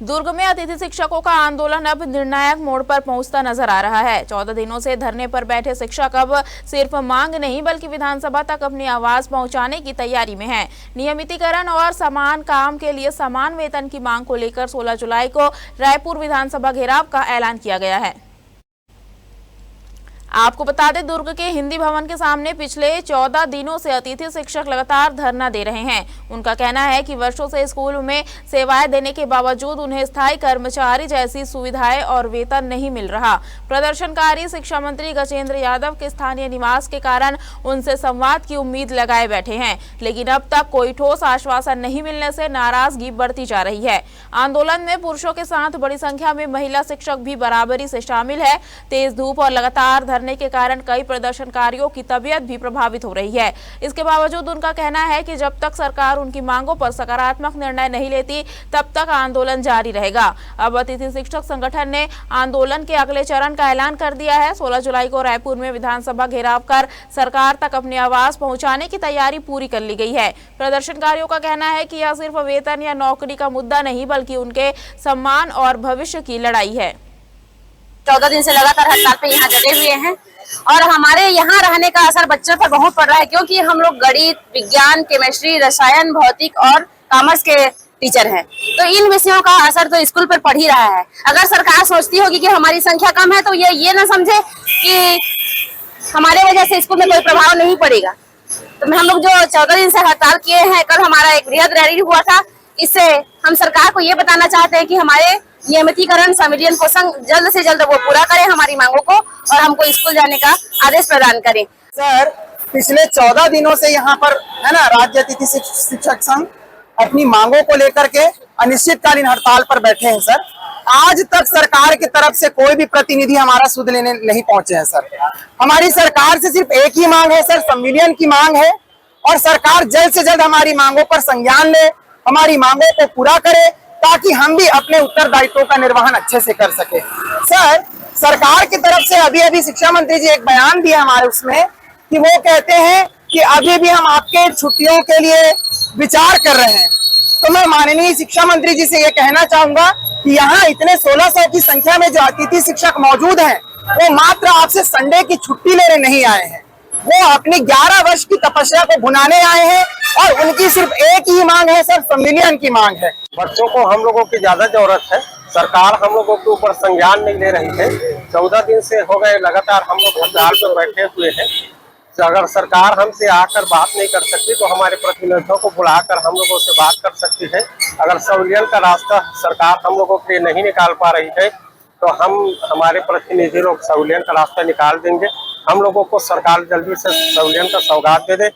दुर्ग में अतिथि शिक्षकों का आंदोलन अब निर्णायक मोड़ पर पहुंचता नजर आ रहा है। 14 दिनों से धरने पर बैठे शिक्षक अब सिर्फ मांग नहीं बल्कि विधानसभा तक अपनी आवाज पहुंचाने की तैयारी में हैं। नियमितीकरण और समान काम के लिए समान वेतन की मांग को लेकर 16 जुलाई को रायपुर विधानसभा घेराव का ऐलान किया गया है। आपको बता दें, दुर्ग के हिंदी भवन के सामने पिछले 14 दिनों से अतिथि शिक्षक लगातार धरना दे रहे हैं। उनका कहना है कि वर्षों से स्कूल में सेवाएं देने के बावजूद उन्हें स्थायी कर्मचारी जैसी सुविधाएं और वेतन नहीं मिल रहा। प्रदर्शनकारी शिक्षा मंत्री गजेंद्र यादव के स्थानीय निवास के कारण उनसे संवाद की उम्मीद लगाए बैठे हैं, लेकिन अब तक कोई ठोस आश्वासन नहीं मिलने से नाराजगी बढ़ती जा रही है। आंदोलन में पुरुषों के साथ बड़ी संख्या में महिला शिक्षक भी बराबरी से शामिल है। तेज धूप और लगातार धरने के कारण कई प्रदर्शनकारियों की तबीयत भी प्रभावित हो रही है। इसके बावजूद उनका कहना है कि जब तक सरकार उनकी मांगों पर सकारात्मक निर्णय नहीं लेती तब तक आंदोलन जारी रहेगा। अब अतिथि शिक्षक संगठन ने आंदोलन के अगले चरण का ऐलान कर दिया है। 16 जुलाई को रायपुर में विधानसभा घेराव कर सरकार तक अपनी आवाज पहुंचाने की तैयारी पूरी कर ली गई है। प्रदर्शनकारियों का कहना है कि यह सिर्फ वेतन या नौकरी का मुद्दा नहीं बल्कि उनके सम्मान और भविष्य की लड़ाई है। 14 दिन से लगातार हड़ताल पे यहाँ जगे हुए हैं और हमारे यहाँ रहने का असर बच्चों पर बहुत पड़ रहा है, क्योंकि हम लोग गणित, विज्ञान, केमिस्ट्री, रसायन, भौतिक और कॉमर्स के टीचर हैं। तो इन विषयों का असर तो स्कूल पर पड़ ही रहा है। अगर सरकार सोचती होगी कि हमारी संख्या कम है तो ये ना समझे कि हमारे वजह से स्कूल में कोई प्रभाव नहीं पड़ेगा। तो हम लोग जो 14 दिन से हड़ताल किए हैं, कल हमारा एक बृहद रैली हुआ था। इससे हम सरकार को ये बताना चाहते हैं कि हमारे नियमितीकरण संविलियन को जल्द से जल्द वो पूरा करें हमारी मांगों को और हमको स्कूल जाने का आदेश प्रदान करें। सर, पिछले 14 दिनों से यहाँ पर है ना, राज्य अतिथि शिक्षक संघ अपनी मांगों को लेकर के अनिश्चितकालीन हड़ताल पर बैठे हैं। सर, आज तक सरकार की तरफ से कोई भी प्रतिनिधि हमारा सुध लेने नहीं पहुंचे हैं। सर, हमारी सरकार से सिर्फ एक ही मांग है सर, संविलियन की मांग है और सरकार जल्द से जल्द हमारी मांगों पर संज्ञान ले, हमारी मांगों को पूरा करे ताकि हम भी अपने उत्तरदायित्वों का निर्वहन अच्छे से कर सके। सर, सरकार की तरफ से अभी अभी शिक्षा मंत्री जी एक बयान दिया हमारे उसमें कि वो कहते हैं कि अभी भी हम आपके छुट्टियों के लिए विचार कर रहे हैं। तो मैं माननीय शिक्षा मंत्री जी से ये कहना चाहूंगा कि यहाँ इतने 1600 की संख्या में जो अतिथि शिक्षक मौजूद हैं, वो मात्र आपसे संडे की छुट्टी लेने नहीं आए हैं, वो अपनी 11 वर्ष की तपस्या को भुनाने आए हैं और उनकी सिर्फ एक ही मांग है सर, संविलियन की मांग है। बच्चों को हम लोगों की ज्यादा जरूरत है। सरकार हम लोगों के ऊपर संज्ञान नहीं ले रही है। 14 दिन से हो गए लगातार हम लोग हड़ताल पर बैठे हुए हैं। तो अगर सरकार हमसे आकर बात नहीं कर सकती तो हमारे प्रतिनिधियों को बुलाकर हम लोगों से बात कर सकती है। अगर संविलियन का रास्ता सरकार हम लोगों के लिए नहीं निकाल पा रही है तो हमारे प्रतिनिधि लोग संविलियन का रास्ता निकाल देंगे। हम लोगों को सरकार जल्दी से संविलियन का सौगात दे दे।